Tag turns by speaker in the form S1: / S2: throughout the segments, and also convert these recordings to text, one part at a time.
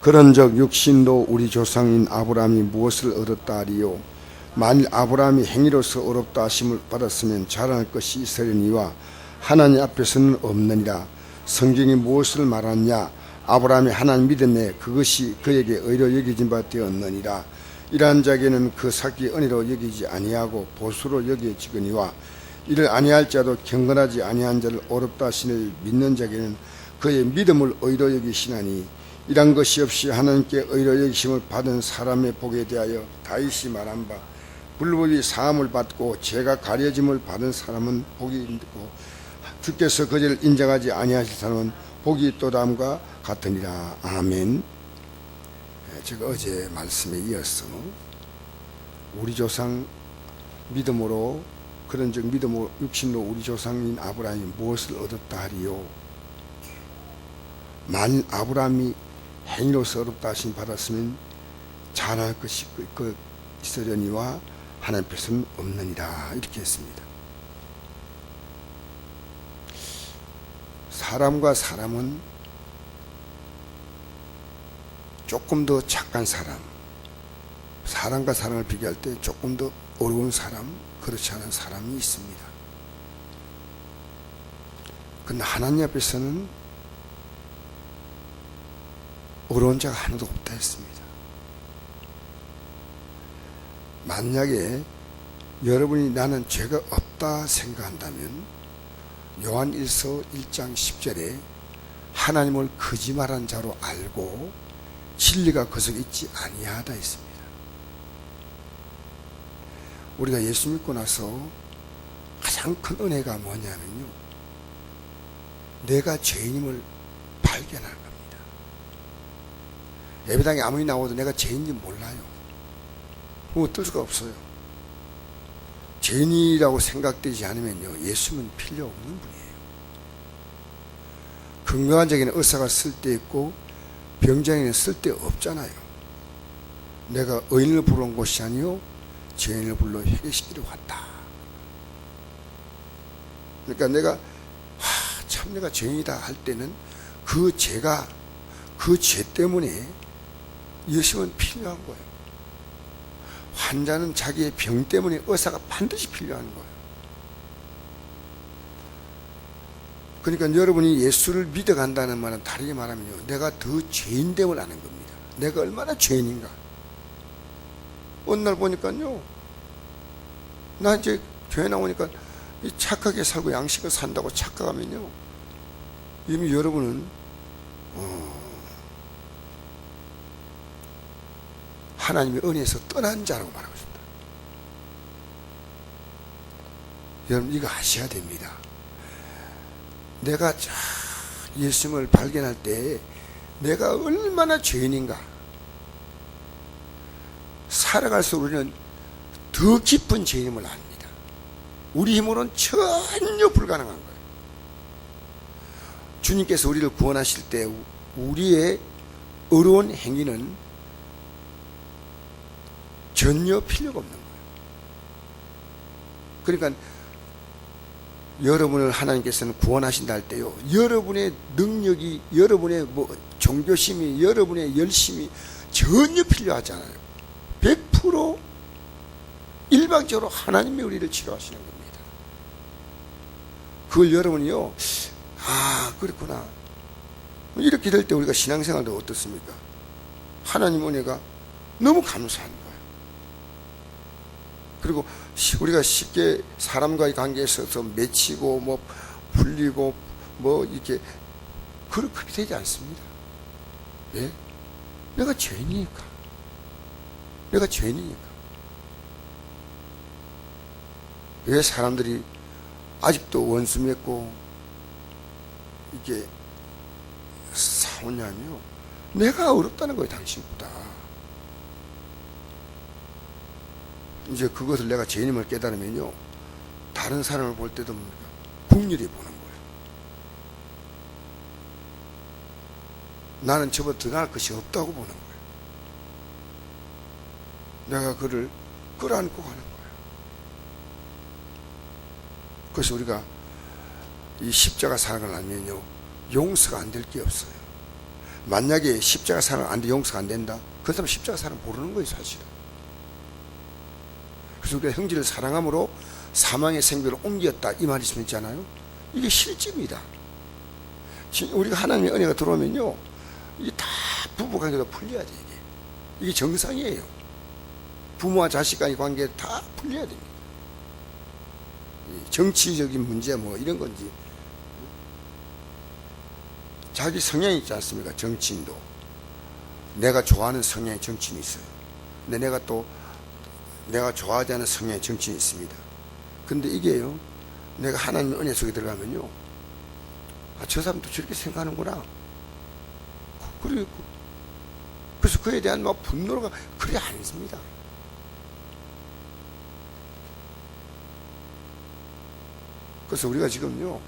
S1: 그런즉 육신도 우리 조상인 아브라함이 무엇을 얻었다 하리요. 만일 아브라함이 행위로서 어렵다 하심을 받았으면 자랑할 것이 있으려니와 하나님 앞에서는 없느니라. 성경이 무엇을 말하느냐. 아브라함이 하나님 믿음에 그것이 그에게 의로 여기진 바 되었느니라. 이러한 자에게는 그 사기 은혜로 여기지 아니하고 보수로 여겨지거니와 이를 아니할 자도 경건하지 아니한 자를 어렵다 하시는 믿는 자에게는 그의 믿음을 의로 여기시나니 이란 것이 없이 하나님께 의로 여기심을 받은 사람의 복에 대하여 다윗이 말한 바 불법이 사함을 받고 죄가 가려짐을 받은 사람은 복이 있고 주께서 그 죄를 인정하지 아니하실 사람은 복이 있도다함과 같으니라. 아멘. 제가 어제 말씀에 이어서 우리 조상 믿음으로 그런즉 믿음으로 육신로 우리 조상인 아브라함이 무엇을 얻었다 하리요. 만일 아브라함이 행위로서 어렵다 하심 받았으면 자랑할 것이 있으려니와 하나님 앞에서는 없느니라. 이렇게 했습니다. 사람과 사람은 조금 더 착한 사람, 사람과 사람을 비교할 때 조금 더 어려운 사람, 그렇지 않은 사람이 있습니다. 그런데 하나님 앞에서는 어려운 자가 하나도 없다 했습니다. 만약에 여러분이 나는 죄가 없다 생각한다면 요한 1서 1장 10절에 하나님을 거짓말한 자로 알고 진리가 그 속에 있지 아니하다 했습니다. 우리가 예수 믿고 나서 가장 큰 은혜가 뭐냐면요, 내가 죄인임을 발견하는 겁니다. 예배당에 아무리 나와도 내가 죄인인지 몰라요. 어떨 수가 없어요. 죄인이라고 생각되지 않으면요, 예수는 필요 없는 분이에요. 건강한 자에게는 의사가 쓸데있고 병자에게는 쓸데없잖아요. 내가 의인을 부르는 곳이 아니요 죄인을 불러 회개시키러 왔다. 그러니까 내가 참 내가 죄인이다 할 때는 그 죄가 그 죄 때문에 예수는 필요한 거예요. 환자는 자기의 병 때문에 의사가 반드시 필요한 거예요. 그러니까 여러분이 예수를 믿어간다는 말은 다르게 말하면요, 내가 더 죄인됨을 아는 겁니다. 내가 얼마나 죄인인가. 어느 날 보니까요, 나 이제 교회 나오니까 착하게 살고 양식을 산다고 착각하면요, 이미 여러분은 하나님의 은혜에서 떠난 자라고 말하고 있습니다. 여러분 이거 아셔야 됩니다. 내가 예수님을 발견할 때 내가 얼마나 죄인인가. 살아갈수록 우리는 더 깊은 죄인임을 압니다. 우리 힘으로는 전혀 불가능한 거예요. 주님께서 우리를 구원하실 때 우리의 어려운 행위는 전혀 필요가 없는 거예요. 그러니까 여러분을 하나님께서는 구원하신다 할 때요, 여러분의 능력이, 여러분의 종교심이, 여러분의 열심이 전혀 필요하잖아요. 100% 일방적으로 하나님이 우리를 치료하시는 겁니다. 그걸 여러분이요, 그렇구나, 이렇게 될 때 우리가 신앙생활도 어떻습니까? 하나님 은혜가 너무 감사한 거예요. 그리고 우리가 쉽게 사람과의 관계에 있어서 맺히고 풀리고 이렇게 그렇게 되지 않습니다. 예? 내가 죄인이니까. 왜 사람들이 아직도 원수 맺고 이게 싸우냐면요, 내가 어렵다는 거예요, 당신보다. 이제 그것을 내가 죄인임을 깨달으면요, 다른 사람을 볼 때도 국률이 보는 거예요. 나는 저보다 더 나을 것이 없다고 보는 거예요. 내가 그를 끌어안고 가는 거예요. 그래서 우리가 이 십자가 사랑을 알면요, 용서가 안 될 게 없어요. 만약에 십자가 사랑 안 돼, 용서가 안 된다, 그 사람 십자가 사랑 모르는 거예요, 사실은. 그래서 우리가 형제를 사랑함으로 사망의 생명을 옮겼다, 이 말이 있잖아요. 이게 실제입니다. 우리가 하나님의 은혜가 들어오면요, 이게 다 부부관계도 풀려야 돼. 이게 정상이에요. 부모와 자식 간의 관계 다 풀려야 됩니다. 정치적인 문제 뭐 이런 건지, 자기 성향이 있지 않습니까? 정치인도 내가 좋아하는 성향의 정치인이 있어요. 근데 내가 좋아하지 않은 성향의 정치인이 있습니다. 근데 이게요, 내가 하나님의 은혜 속에 들어가면요, 아, 저 사람도 저렇게 생각하는구나. 그래서 그에 대한 막 분노가 그래 아닙니다. 그래서 우리가 지금요,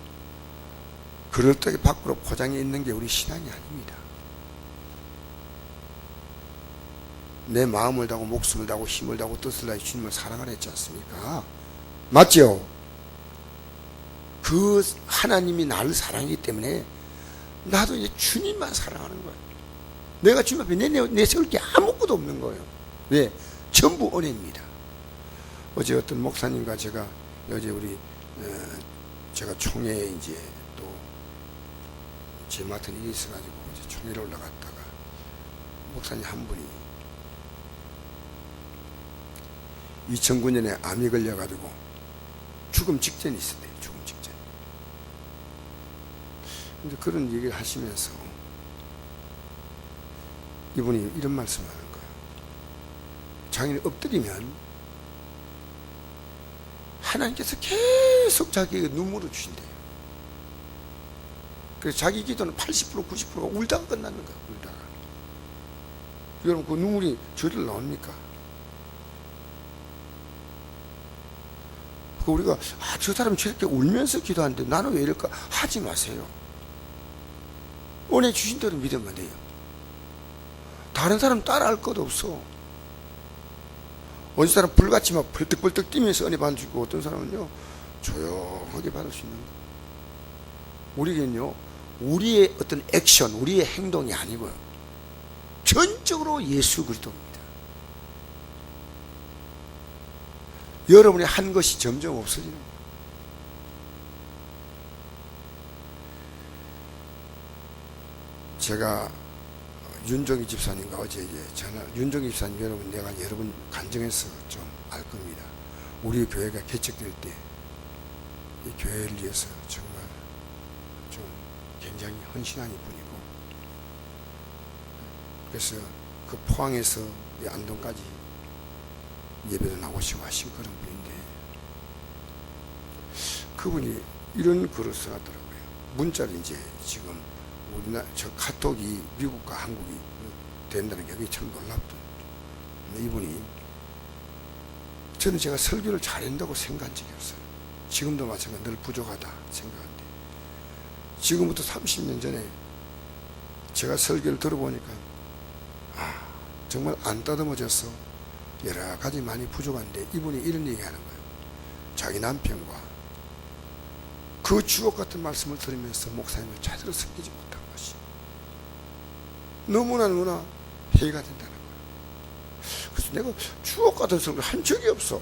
S1: 그럴듯하게 밖으로 포장해 있는 게 우리 신앙이 아닙니다. 내 마음을 다하고 목숨을 다하고 힘을 다하고 뜻을 다해 주님을 사랑하라 했지 않습니까? 맞죠? 그 하나님이 나를 사랑하기 때문에 나도 이제 주님만 사랑하는 거예요. 내가 주님 앞에 내세울 게 아무것도 없는 거예요. 왜? 전부 은혜입니다. 어제 어떤 목사님과 제가 제가 총회에 이제 또 제 맡은 일이 있어가지고 이제 총회를 올라갔다가 목사님 한 분이 2009년에 암이 걸려가지고 죽음 직전이 있었대요. 죽음 직전. 근데 그런 얘기를 하시면서 이분이 이런 말씀을 하는 거예요. 자기는 엎드리면 하나님께서 계속 자기에게 눈물을 주신대요. 그래서 자기 기도는 80% 90%가 울다가 끝나는 거예요. 울다가. 여러분, 그 눈물이 저리로 나옵니까? 우리가 저 사람이 저렇게 울면서 기도하는데 나는 왜 이럴까? 하지 마세요. 은혜 주신 대로 믿으면 돼요. 다른 사람 따라할 것도 없어. 어떤 사람 불같이 막 벌떡벌떡 뛰면서 은혜 받아주고, 어떤 사람은요 조용하게 받을 수 있는 거. 우리는요, 우리의 어떤 액션, 우리의 행동이 아니고요, 전적으로 예수 그리스도입니다. 여러분이 한 것이 점점 없어지는 거예요. 제가 윤종희 집사님과 어제 윤종희 집사님, 여러분 간증해서 좀 알 겁니다. 우리 교회가 개척될 때 이 교회를 위해서 정말 좀 굉장히 헌신한 분이고, 그래서 그 포항에서 이 안동까지 예배도 나오시고 하신 그런 분인데, 그분이 이런 글을 써놨더라고요. 문자를 이제 지금 저 카톡이 미국과 한국이 된다는 게 그게 참 놀랍던. 이분이, 저는 제가 설교를 잘한다고 생각한 적이 없어요. 지금도 마찬가지로 늘 부족하다 생각하는데, 지금부터 30년 전에 제가 설교를 들어보니까 정말 안 따듬어져서 여러 가지 많이 부족한데, 이분이 이런 얘기하는 거예요. 자기 남편과 그 주옥 같은 말씀을 들으면서 목사님을 제대로 섬기지 못한 것이 너무나 해가 된다는 거예요. 그래서 내가 주옥 같은 설교를 한 적이 없어.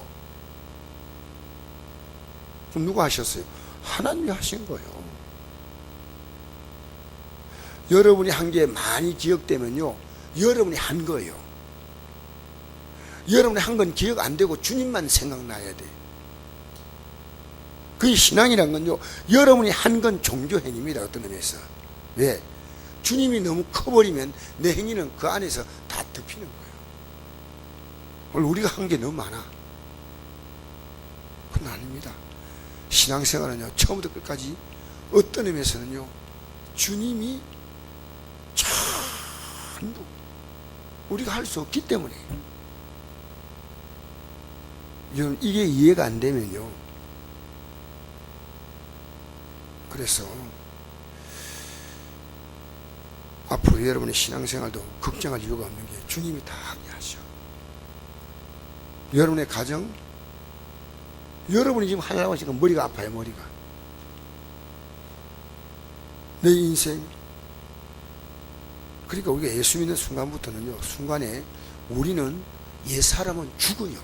S1: 그럼 누가 하셨어요? 하나님이 하신 거예요. 여러분이 한 게 많이 기억되면요, 여러분이 한 거예요. 여러분이 한 건 기억 안 되고 주님만 생각나야 돼. 그 신앙이란 건요, 여러분이 한 건 종교 행위입니다. 어떤 의미에서. 왜? 주님이 너무 커버리면 내 행위는 그 안에서 다 덮이는 거예요. 오늘 우리가 한 게 너무 많아. 그건 아닙니다. 신앙생활은요, 처음부터 끝까지 어떤 의미에서는요, 주님이 전부 우리가 할 수 없기 때문에. 여러분, 이게 이해가 안 되면요, 그래서 앞으로 여러분의 신앙생활도 걱정할 이유가 없는 게, 주님이 다 하게 하셔. 여러분의 가정, 여러분이 지금 하려고 하시니까 머리가 아파요. 머리가. 내 인생, 그러니까 우리가 예수 믿는 순간부터는요, 순간에 우리는 옛 사람은 죽어요.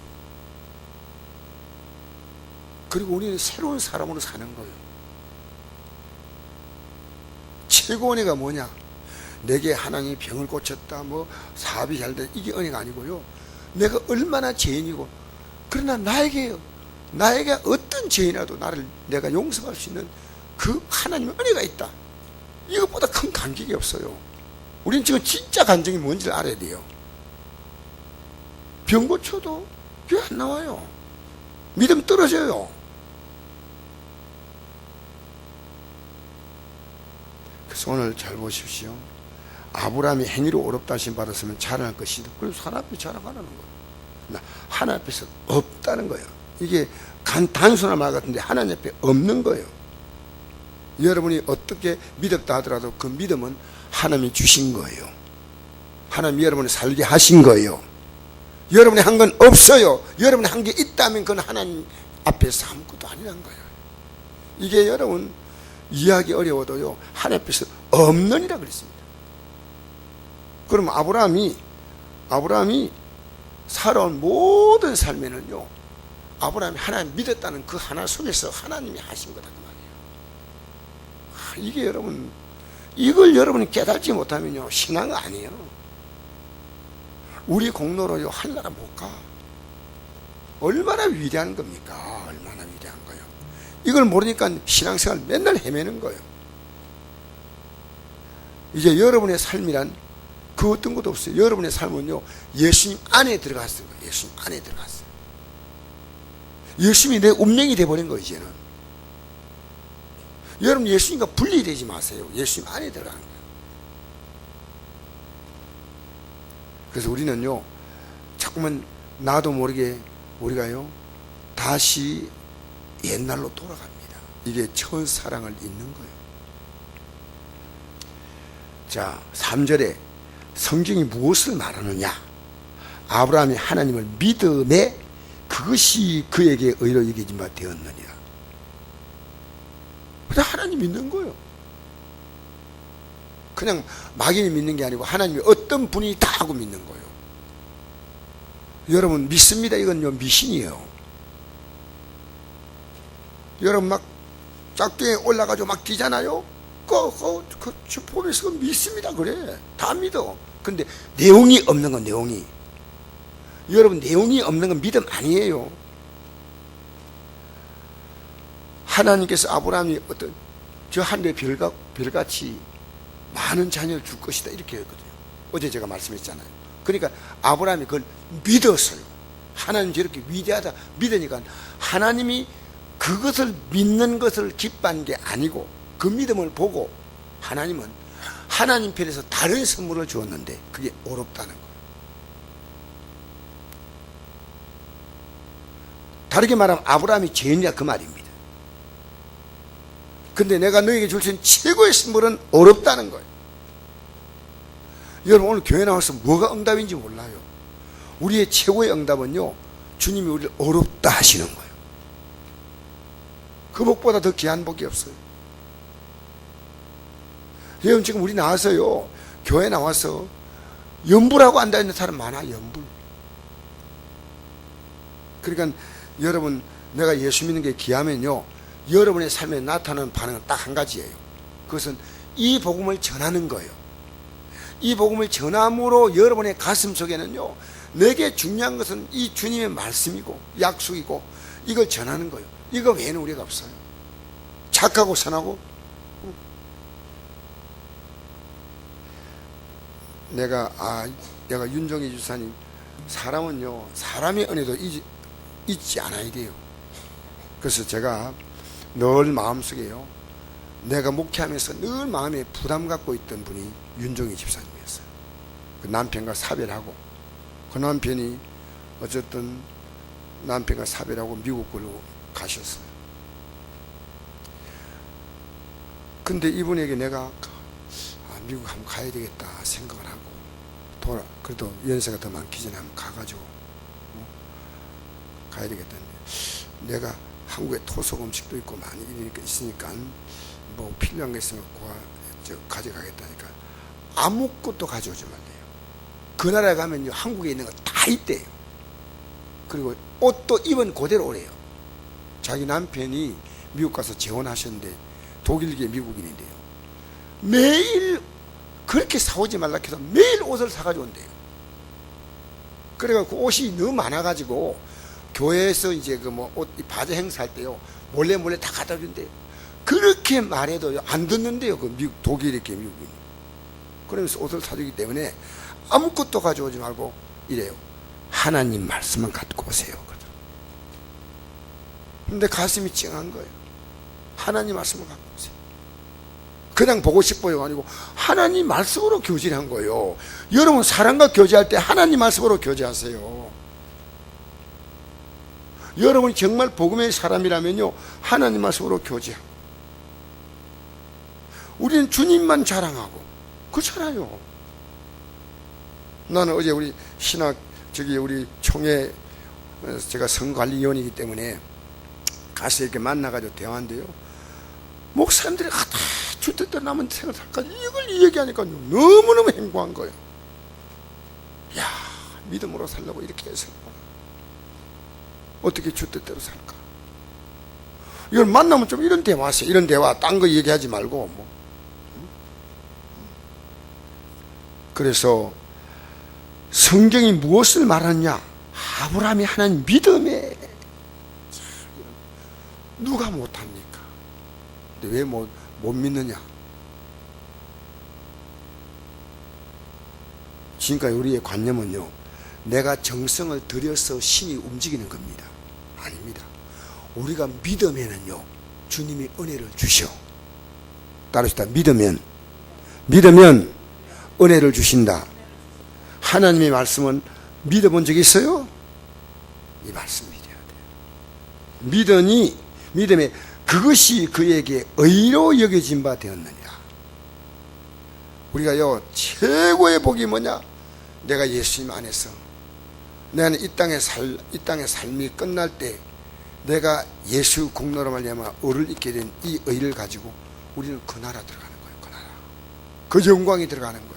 S1: 그리고 우리는 새로운 사람으로 사는 거예요. 최고 은혜가 뭐냐? 내게 하나님이 병을 고쳤다, 뭐 사업이 잘 돼, 이게 은혜가 아니고요, 내가 얼마나 죄인이고, 그러나 나에게 어떤 죄인이라도 내가 용서할 수 있는 그 하나님의 은혜가 있다. 이것보다 큰 감격이 없어요. 우리는 지금 진짜 감정이 뭔지를 알아야 돼요. 병 고쳐도 교회 안 나와요. 믿음 떨어져요. 그래서 오늘 잘 보십시오. 아브라함이 행위로 어렵다 하심 받았으면 자랑할 것이다. 그래서 하나님 앞에 자랑하라는 거예요. 하나님 앞에서 없다는 거예요. 이게 단순한 말 같은데 하나님 앞에 없는 거예요. 여러분이 어떻게 믿었다 하더라도 그 믿음은 하나님이 주신 거예요. 하나님이 여러분을 살게 하신 거예요. 여러분이 한 건 없어요. 여러분이 한 게 있다면 그건 하나님 앞에서 아무것도 아니란 거예요. 이게 여러분 이해하기 어려워도요, 하나님 앞에서 없는이라 그랬습니다. 그럼 아브라함이 살아온 모든 삶에는요, 아브라함이 하나님 믿었다는 그 하나 속에서 하나님이 하신 거다 그 말이에요. 이게 여러분, 이걸 여러분이 깨닫지 못하면요, 신앙 아니에요. 우리 공로로요 하늘나라 못 가. 얼마나 위대한 겁니까? 얼마나 위대한 거예요. 이걸 모르니까 신앙생활 맨날 헤매는 거예요. 이제 여러분의 삶이란 그 어떤 것도 없어요. 여러분의 삶은요, 예수님 안에 들어갔어요. 예수님 안에 들어갔어요. 예수님이 내 운명이 돼버린 거예요. 이제는 여러분 예수님과 분리되지 마세요. 예수님 안에 들어가는 거예요. 그래서 우리는요, 자꾸만 나도 모르게 우리가요 다시 옛날로 돌아갑니다. 이게 첫사랑을 잊는 거예요. 자, 3절에 성경이 무엇을 말하느냐? 아브라함이 하나님을 믿음에 그것이 그에게 의로 여겨진 바 되었느니라. 그냥 하나님 믿는 거예요. 그냥 막연히 믿는 게 아니고 하나님이 어떤 분이 다 하고 믿는 거예요. 여러분 믿습니다. 이건요 미신이에요. 여러분 막 짝대에 올라가지고 막 뛰잖아요. 그 주법에서 믿습니다. 그래. 다 믿어. 근데 내용이 없는 건 내용이. 여러분 내용이 없는 건 믿음 아니에요. 하나님께서 아브라함이 어떤 저 하늘의 별같이 많은 자녀를 줄 것이다 이렇게 했거든요. 어제 제가 말씀했잖아요. 그러니까 아브라함이 그걸 믿었어요. 하나님 저렇게 위대하다 믿으니까 하나님이 그것을 믿는 것을 기뻐한 게 아니고 그 믿음을 보고 하나님은 하나님 편에서 다른 선물을 주었는데 그게 어렵다는 거예요. 다르게 말하면 아브라함이 죄인이야 그 말입니다. 근데 내가 너에게 줄 수 있는 최고의 선물은 어렵다는 거예요. 여러분 오늘 교회 나와서 뭐가 응답인지 몰라요. 우리의 최고의 응답은요, 주님이 우리를 어렵다 하시는 거예요. 그 복보다 더 귀한 복이 없어요. 여러분 지금 우리 나와서요, 교회 나와서 연불하고 앉아있는 사람 많아. 연불. 그러니까 여러분 내가 예수 믿는 게 귀하면요, 여러분의 삶에 나타나는 반응은 딱 한 가지예요. 그것은 이 복음을 전하는 거예요. 이 복음을 전함으로 여러분의 가슴 속에는요, 내게 중요한 것은 이 주님의 말씀이고 약속이고 이걸 전하는 거예요. 이거 외에는 우리가 없어요. 착하고 선하고. 내가 윤종희 주사님, 사람은요 사람의 은혜도 잊지 않아야 돼요. 그래서 제가 늘 마음속에요, 내가 목회하면서 늘 마음에 부담 갖고 있던 분이 윤종희 집사님이었어요. 그 남편과 사별하고, 그 남편이 어쨌든 남편과 사별하고 미국으로 가셨어요. 근데 이분에게 내가 미국 한번 가야 되겠다 생각을 하고, 그래도 연세가 더 많기 전에 한번 가가지고 가야 되겠다는데, 내가 한국에 토속 음식도 있고 많이 있으니까 뭐 필요한 게 있으면 가져가겠다니까, 아무것도 가져오지 말래요. 그 나라에 가면요, 한국에 있는 거 다 있대요. 그리고 옷도 입은 그대로 오래요. 자기 남편이 미국 가서 재혼하셨는데 독일계 미국인인데요, 매일 그렇게 사오지 말라 해서 매일 옷을 사가지고 온대요. 그래가지고 옷이 너무 많아가지고 교회에서 이제 그 뭐 옷 바제 행사할 때요, 몰래 다 갖다 준대요. 그렇게 말해도요 안 듣는데요, 그 미국 독일계 미국인. 그러면서 옷을 사주기 때문에 아무것도 가져오지 말고 이래요. 하나님 말씀만 갖고 오세요. 근데 가슴이 찡한 거예요. 하나님 말씀을 갖고 오세요. 그냥 보고 싶어요 아니고 하나님 말씀으로 교제한 거예요. 여러분 사람과 교제할 때 하나님 말씀으로 교제하세요. 여러분이 정말 복음의 사람이라면요, 하나님 말씀으로 교제하고, 우리는 주님만 자랑하고 그렇잖아요. 나는 어제 우리 신학 우리 총회, 제가 성관리위원이기 때문에 가서 이렇게 만나가지고 대화한대요. 목사님들이 다 주뜻대로 남은 생을 살까 이걸 얘기하니까 너무너무 행복한 거예요. 야, 믿음으로 살려고 이렇게 해서 어떻게 주뜻대로 살까? 이걸 만나면 좀 이런 대화 하세요. 이런 대화, 딴 거 얘기하지 말고 뭐. 그래서 성경이 무엇을 말하느냐? 아브라함이 하나님 믿음에, 누가 못합니까? 근데 왜 못 믿느냐? 지금까지 우리의 관념은요, 내가 정성을 들여서 신이 움직이는 겁니다. 아닙니다. 우리가 믿으면은요, 주님이 은혜를 주셔. 따르시다. 믿으면 은혜를 주신다. 하나님의 말씀은 믿어본 적이 있어요? 이 말씀 믿어야 돼요. 믿음에 그것이 그에게 의로 여겨진 바 되었느니라. 우리가요, 최고의 복이 뭐냐? 내가 예수님 안에서, 나는 이 땅의 삶이 끝날 때 내가 예수 공로로 말미암아 의를 잊게 된 이 의를 가지고 우리는 그 나라 들어가는 거예요. 그 나라, 그 영광이 들어가는 거예요.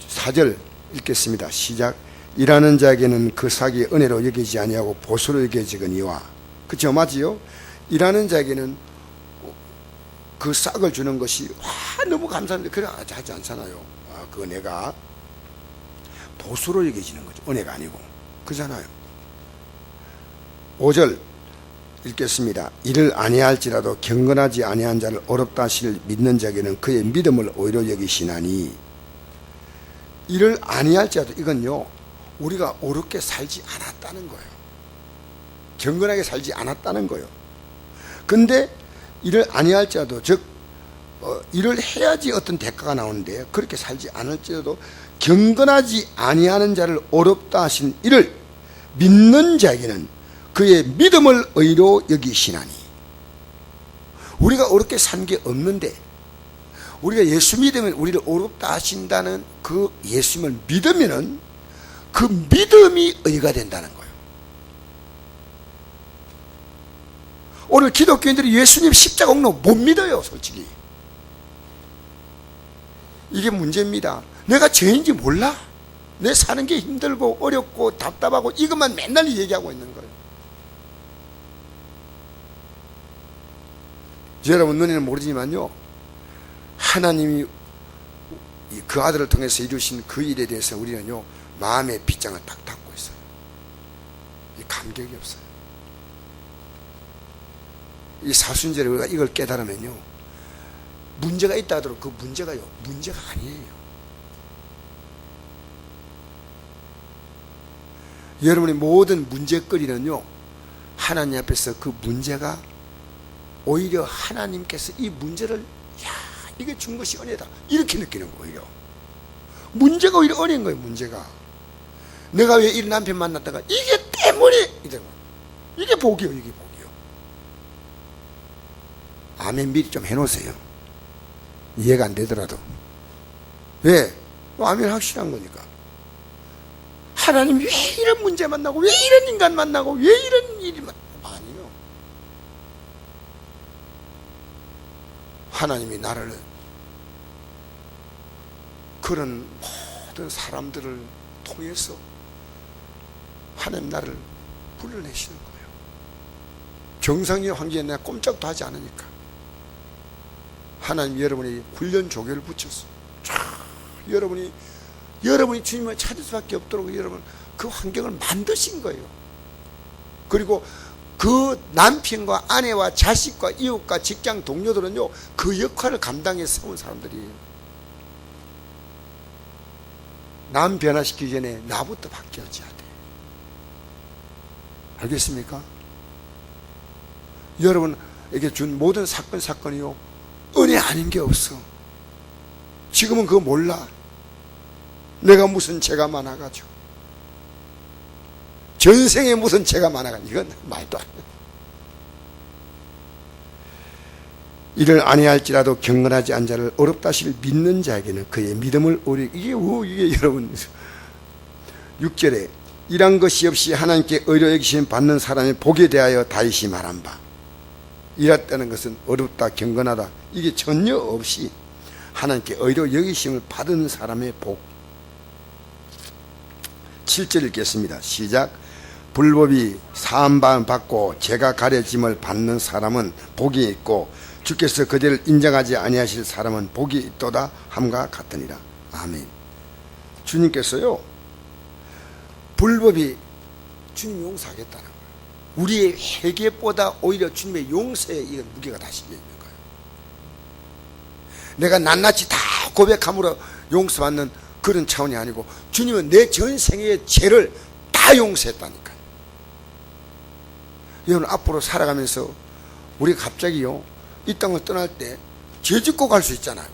S1: 4절 읽겠습니다. 시작. 일하는 자에게는 그 삭이 은혜로 여기지 아니하고 보수로 여겨지거니와. 그렇죠? 맞지요? 일하는 자에게는 그 싹을 주는 것이 너무 감사한데 그래 하지 않잖아요. 그 은혜가 보수로 여겨지는 거죠. 은혜가 아니고. 그잖아요. 5절 읽겠습니다. 이를 아니할지라도 경건하지 아니한 자를 어렵다 하시를 믿는 자에게는 그의 믿음을 오히려 여기시나니. 이를 아니할지라도, 이건요, 우리가 어렵게 살지 않았다는 거예요. 경건하게 살지 않았다는 거예요. 근데 이를 아니할지라도, 즉 일을 해야지 어떤 대가가 나오는데 그렇게 살지 않을지라도 경건하지 아니하는 자를 어렵다 하신 이를 믿는 자에게는 그의 믿음을 의로 여기시나니. 우리가 어렵게 산 게 없는데 우리가 예수 믿으면 우리를 어렵다 하신다는 그 예수님을 믿으면은 그 믿음이 의가 된다는 거예요. 오늘 기독교인들이 예수님 십자가 공로 못 믿어요, 솔직히. 이게 문제입니다. 내가 죄인지 몰라. 내 사는 게 힘들고 어렵고 답답하고 이것만 맨날 얘기하고 있는 거예요. 여러분 눈에는 모르지만요, 하나님이 그 아들을 통해서 이루신 그 일에 대해서 우리는요, 마음의 빗장을 딱 닫고 있어요. 이 감격이 없어요. 이 사순절에 우리가 이걸 깨달으면요, 문제가 있다 하더라도 그 문제가요, 문제가 아니에요. 여러분의 모든 문제거리는요, 하나님 앞에서 그 문제가 오히려 하나님께서 이 문제를, 야, 이게 준 것이 은혜다, 이렇게 느끼는 거예요. 문제가 오히려 은혜인 거예요. 문제가 내가 왜 이 남편 만났다가 이게 때문에 이게 복이요, 이게 복이요. 아멘 미리 좀 해놓으세요. 이해가 안 되더라도. 왜? 아멘 확실한 거니까. 하나님 왜 이런 문제 만나고, 왜 이런 인간 만나고, 왜 이런 일이 아니요. 하나님이 나를 그런 모든 사람들을 통해서 하나님 나를 불러내시는 거예요. 정상의 환경에 내가 꼼짝도 하지 않으니까 하나님 여러분이 훈련 조교를 붙였어. 여러분이 주님을 찾을 수밖에 없도록 여러분 그 환경을 만드신 거예요. 그리고 그 남편과 아내와 자식과 이웃과 직장 동료들은요 그 역할을 감당해서 세운 사람들이에요. 남 변화시키기 전에 나부터 바뀌어져야 돼. 알겠습니까? 여러분에게 준 모든 사건이요 은혜 아닌 게 없어. 지금은 그거 몰라. 내가 무슨 죄가 많아가지고 전생에 무슨 죄가 많아가지고 이건 말도 안 돼. 이를 아니할지라도 경건하지 않은 자를 어렵다 하실 믿는 자에게는 그의 믿음을 이게 여러분 6절에 일한 것이 없이 하나님께 의로 여기심 받는 사람의 복에 대하여 다윗이 말한 바, 일했다는 것은 어렵다 경건하다 이게 전혀 없이 하나님께 의로 여기심을 받은 사람의 복. 7절 읽겠습니다. 시작. 불법이 사함 받고 죄가 가려짐을 받는 사람은 복이 있고 주께서 그들을 인정하지 아니하실 사람은 복이 있도다 함과 같으니라. 아멘. 주님께서요 불법이 주님 용서하겠다는 거예요. 우리의 회개보다 오히려 주님의 용서에 이런 무게가 다 실려 있는 거예요. 내가 낱낱이 다 고백함으로 용서받는 그런 차원이 아니고 주님은 내 전생의 죄를 다 용서했다니까요. 여러분 앞으로 살아가면서 우리가 갑자기요 이 땅을 떠날 때 죄 짓고 갈 수 있잖아요.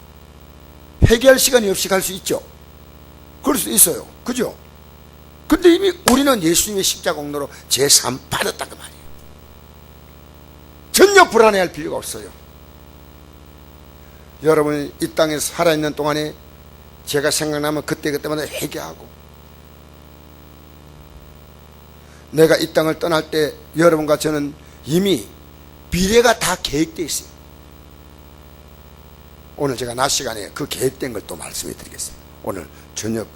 S1: 회개할 시간이 없이 갈 수 있죠. 그럴 수 있어요. 그죠? 근데 이미 우리는 예수님의 십자가 공로로 죄사함 받았다 그 말이에요. 전혀 불안해할 필요가 없어요. 여러분이 이 땅에 살아있는 동안에 제가 생각나면 그때마다 회개하고, 내가 이 땅을 떠날 때 여러분과 저는 이미 미래가 다 계획되어 있어요. 오늘 제가 낮 시간에 그 계획된 걸 또 말씀해 드리겠습니다. 오늘 저녁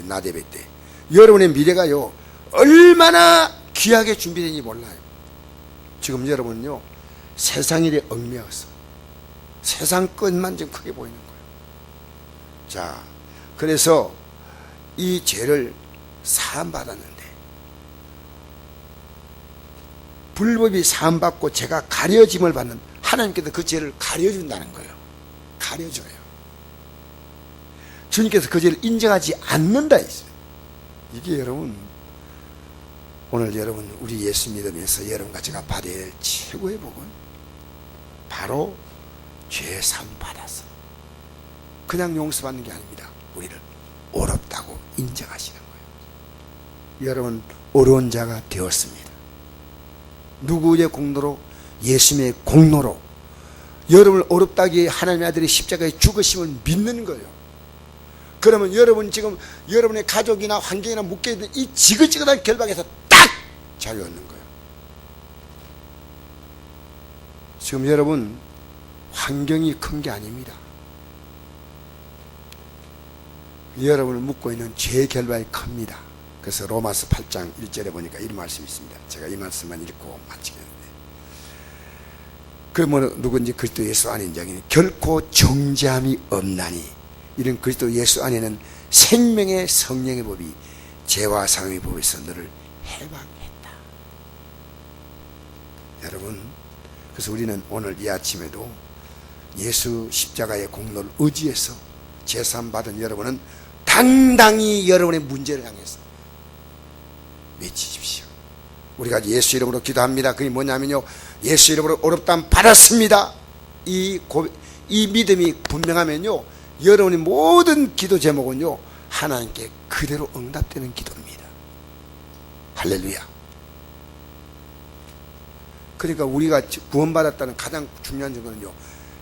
S1: 낮 예배 때 여러분의 미래가요 얼마나 귀하게 준비되는지 몰라요. 지금 여러분은요 세상 일에 얽매여서 세상 끝만 좀 크게 보이는 거예요. 자, 그래서 이 죄를 사함받았는데 불법이 사함받고 죄가 가려짐을 받는, 하나님께서 그 죄를 가려준다는 거예요. 가려줘요. 주님께서 그 죄를 인정하지 않는다 했어요. 이게 여러분 오늘 여러분 우리 예수 믿으면서 여러분과 제가 받아야 될 최고의 복은 바로 죄 사함 받아서 그냥 용서받는 게 아닙니다. 우리를 어렵다고 인정하시는 거예요. 여러분 어려운 자가 되었습니다. 누구의 공로로? 예수님의 공로로 여러분을 어렵다기에 하나님의 아들이 십자가에 죽으심을 믿는 거예요. 그러면 여러분 지금 여러분의 가족이나 환경이나 묶여있는 이 지긋지긋한 결박에서 딱 자유 얻는 거예요. 지금 여러분 환경이 큰 게 아닙니다. 여러분을 묶고 있는 죄 결박이 큽니다. 그래서 로마서 8장 1절에 보니까 이런 말씀이 있습니다. 제가 이 말씀만 읽고 마치겠는데, 그러면 누군지 그리스도 예수 안에 있는 자에게는 결코 정죄함이 없나니 이런 그리스도 예수 안에는 생명의 성령의 법이 죄와 사망의 법에서 너를 해방했다. 여러분, 그래서 우리는 오늘 이 아침에도 예수 십자가의 공로를 의지해서 제사함 받은 여러분은 당당히 여러분의 문제를 향해서 외치십시오. 우리가 예수 이름으로 기도합니다. 그게 뭐냐면요, 예수 이름으로 어렵다함 받았습니다. 이 믿음이 분명하면요 여러분의 모든 기도 제목은요 하나님께 그대로 응답되는 기도입니다. 할렐루야. 그러니까 우리가 구원받았다는 가장 중요한 증거는요,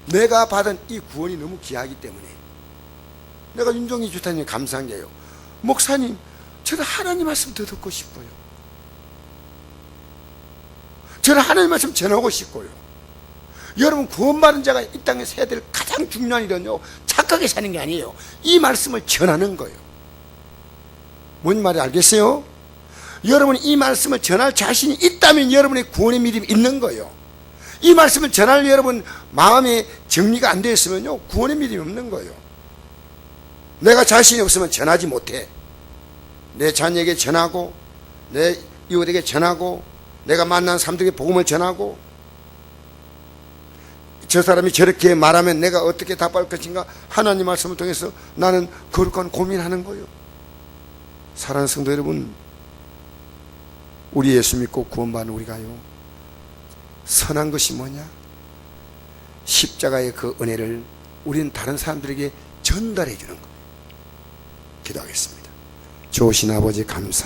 S1: 내가 받은 이 구원이 너무 귀하기 때문에 내가 윤종희 주타님 감사한 게요, 목사님 저는 하나님 말씀 더 듣고 싶어요. 저는 하나님 말씀 전하고 싶고요. 여러분, 구원받은 자가 이 땅에서 해야 될 가장 중요한 일은요, 착하게 사는 게 아니에요. 이 말씀을 전하는 거예요. 뭔 말인지 알겠어요? 여러분이 이 말씀을 전할 자신이 있다면 여러분의 구원의 믿음이 있는 거예요. 이 말씀을 전할 여러분 마음에 정리가 안 되어 있으면요, 구원의 믿음이 없는 거예요. 내가 자신이 없으면 전하지 못해. 내 자녀에게 전하고, 내 이웃에게 전하고, 내가 만난 사람들에게 복음을 전하고, 저 사람이 저렇게 말하면 내가 어떻게 답할 것인가, 하나님 말씀을 통해서 나는 거룩한 고민하는 거예요. 사랑하는 성도 여러분, 우리 예수 믿고 구원받은 우리가요, 선한 것이 뭐냐? 십자가의 그 은혜를 우리는 다른 사람들에게 전달해 주는 거예요. 기도하겠습니다. 좋으신 아버지 감사.